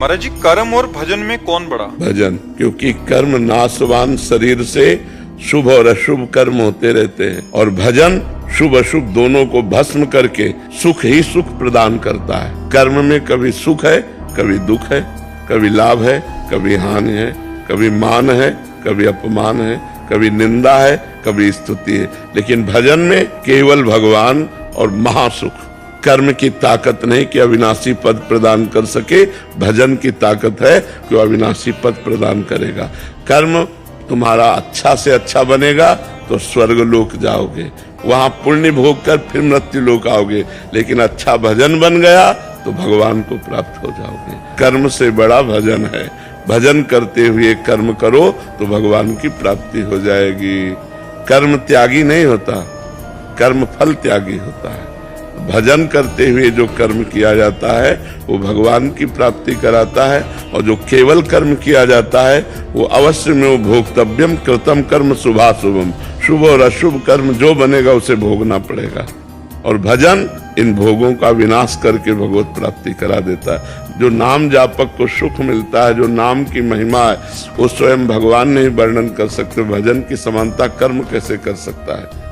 महाराज जी, कर्म और भजन में कौन बड़ा? भजन, क्योंकि कर्म नाशवान शरीर से शुभ और अशुभ कर्म होते रहते हैं, और भजन शुभ अशुभ दोनों को भस्म करके सुख ही सुख प्रदान करता है। कर्म में कभी सुख है, कभी दुख है, कभी लाभ है, कभी हानि है, कभी मान है, कभी अपमान है, कभी निंदा है, कभी स्तुति है। लेकिन भजन में केवल भगवान और महासुख। कर्म की ताकत नहीं कि अविनाशी पद प्रदान कर सके, भजन की ताकत है कि वो अविनाशी पद प्रदान करेगा। कर्म तुम्हारा अच्छा से अच्छा बनेगा तो स्वर्ग लोक जाओगे, वहां पुण्य भोग कर फिर मृत्यु लोक आओगे। लेकिन अच्छा भजन बन गया तो भगवान को प्राप्त हो जाओगे। कर्म से बड़ा भजन है। भजन करते हुए कर्म करो तो भगवान की प्राप्ति हो जाएगी। कर्म त्यागी नहीं होता, कर्म फल त्यागी होता है। भजन करते हुए जो कर्म किया जाता है वो भगवान की प्राप्ति कराता है, और जो केवल कर्म किया जाता है वो अवश्य में वो भोक्तव्यम कृतम कर्म शुभाशुभम, शुभ और अशुभ कर्म जो बनेगा उसे भोगना पड़ेगा। और भजन इन भोगों का विनाश करके भगवत प्राप्ति करा देता है। जो नाम जापक को सुख मिलता है, जो नाम की महिमा है, वो स्वयं भगवान नहीं वर्णन कर सकते। भजन की समानता कर्म कैसे कर सकता है?